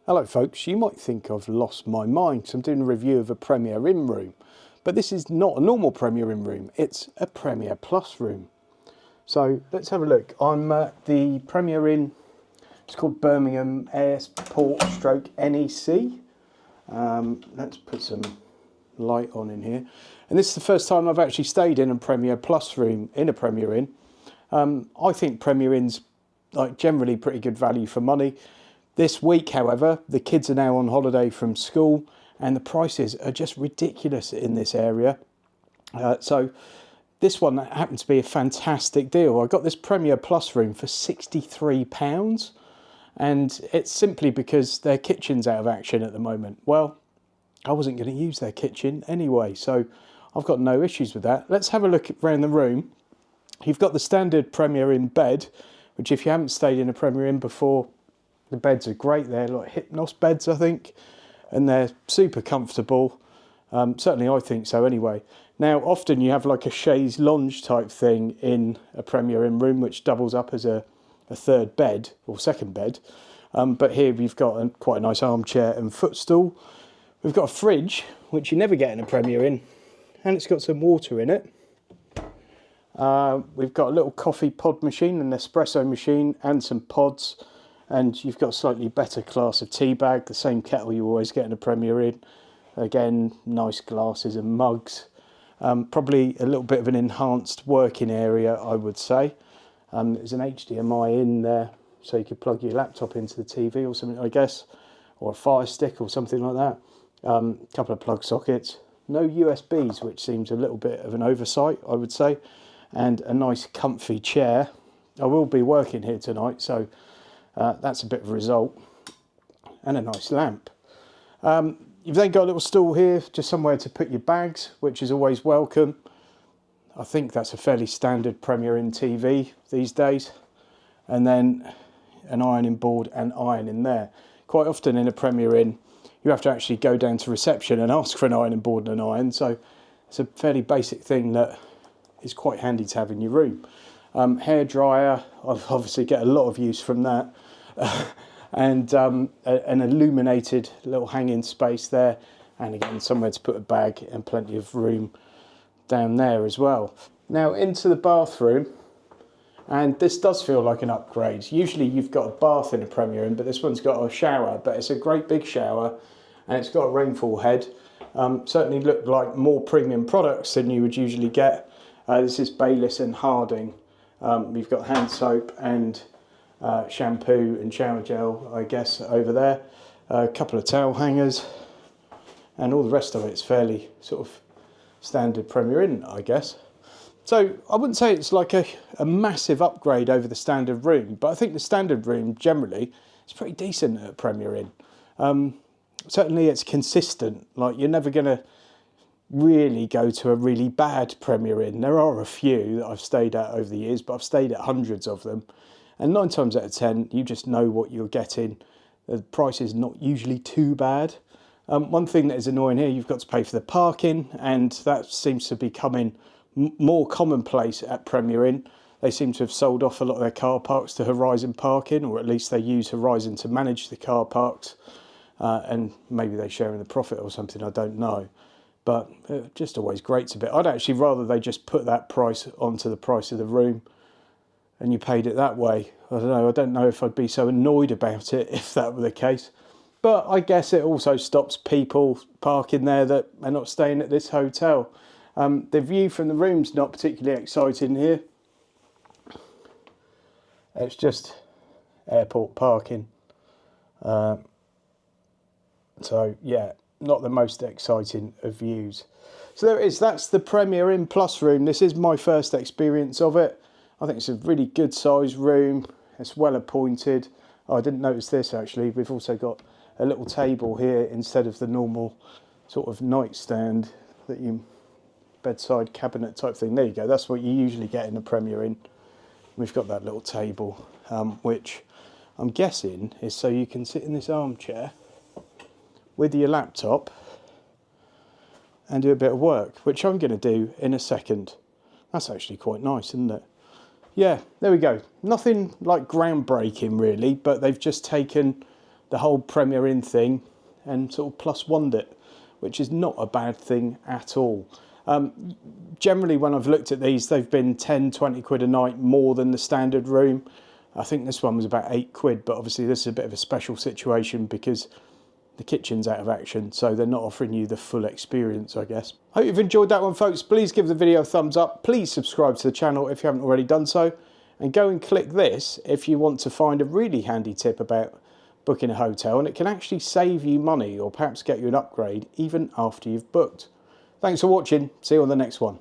Hello folks, you might think I've lost my mind because I'm doing a review of a Premier Inn room, but this is not a normal Premier Inn room, it's a Premier Plus room. So let's have a look. I'm at the Premier Inn, it's called Birmingham Airport stroke NEC. Let's put some light on in here. And this is the first time I've actually stayed in a Premier Plus room in a Premier Inn. I think Premier Inn's generally pretty good value for money. This week, however, the kids are now on holiday from school and the prices are just ridiculous in this area. So this one happened to be a fantastic deal. I got this Premier Plus room for £63 and it's simply because their kitchen's out of action at the moment. Well, I wasn't going to use their kitchen anyway, so I've got no issues with that. Let's have a look around the room. You've got the standard Premier Inn bed, which if you haven't stayed in a Premier Inn before, the beds are great. They're like Hypnos beds, I think, and they're super comfortable. Certainly I think so anyway. Now, often you have like a chaise lounge type thing in a Premier Inn room, which doubles up as a third bed or second bed. But here we've got quite a nice armchair and footstool. We've got a fridge, which you never get in a Premier Inn, and it's got some water in it. We've got a little coffee pod machine, an espresso machine, and some pods. And you've got a slightly better class of tea bag, the same kettle you always get in a Premier Inn. Again, nice glasses and mugs. Probably a little bit of an enhanced working area, I would say. There's an HDMI in there, so you could plug your laptop into the TV or something, I guess, or a Fire Stick or something like that. A couple of plug sockets. No USBs, which seems a little bit of an oversight, I would say. And a nice comfy chair. I will be working here tonight, so that's a bit of a result. And a nice lamp. You've then got a little stool here, just somewhere to put your bags, which is always welcome. I think that's a fairly standard Premier Inn TV these days. And then an ironing board and iron in there. Quite often in a Premier Inn, you have to actually go down to reception and ask for an ironing board and an iron. So it's a fairly basic thing that is quite handy to have in your room. Hairdryer, I obviously get a lot of use from that. And an illuminated little hanging space there, and again somewhere to put a bag and plenty of room down there as well. Now into the bathroom, and this does feel like an upgrade. Usually you've got a bath in a Premier Inn, but this one's got a shower, but it's a great big shower and it's got a rainfall head. Certainly look like more premium products than you would usually get. This is Bayliss and Harding. We've got hand soap and shampoo and shower gel, I guess, over there. A couple of towel hangers, and all the rest of it's fairly sort of standard Premier Inn, I guess. So I wouldn't say it's like a massive upgrade over the standard room, but I think the standard room generally is pretty decent at Premier Inn. Certainly it's consistent. Like, you're never going to really go to a really bad Premier Inn. There are a few that I've stayed at over the years, but I've stayed at hundreds of them. And 9 times out of 10, you just know what you're getting. The price is not usually too bad. One thing that is annoying here, you've got to pay for the parking, and that seems to be becoming more commonplace at Premier Inn. They seem to have sold off a lot of their car parks to Horizon Parking, or at least they use Horizon to manage the car parks. And maybe they share in the profit or something, I don't know. But just always grates a bit. I'd actually rather they just put that price onto the price of the room and you paid it that way. I don't know if I'd be so annoyed about it if that were the case. But I guess it also stops people parking there that are not staying at this hotel. The view from the room's not particularly exciting here. It's just airport parking. So yeah, not the most exciting of views. So there it is, that's the Premier Inn Plus room. This is my first experience of it. I think it's a really good sized room. It's well appointed. Oh, I didn't notice this actually. We've also got a little table here instead of the normal sort of nightstand that you bedside cabinet type thing. There you go. That's what you usually get in a Premier Inn. We've got that little table, which I'm guessing is so you can sit in this armchair with your laptop and do a bit of work, which I'm going to do in a second. That's actually quite nice, isn't it? Yeah, there we go. Nothing like groundbreaking really, but they've just taken the whole Premier Inn thing and sort of plus one'd it, which is not a bad thing at all. Generally, when I've looked at these, they've been 10, 20 quid a night more than the standard room. I think this one was about 8 quid, but obviously this is a bit of a special situation because the kitchen's out of action, so they're not offering you the full experience, I guess. Hope you've enjoyed that one, folks. Please give the video a thumbs up. Please subscribe to the channel if you haven't already done so. And go and click this if you want to find a really handy tip about booking a hotel, and it can actually save you money or perhaps get you an upgrade even after you've booked. Thanks for watching. See you on the next one.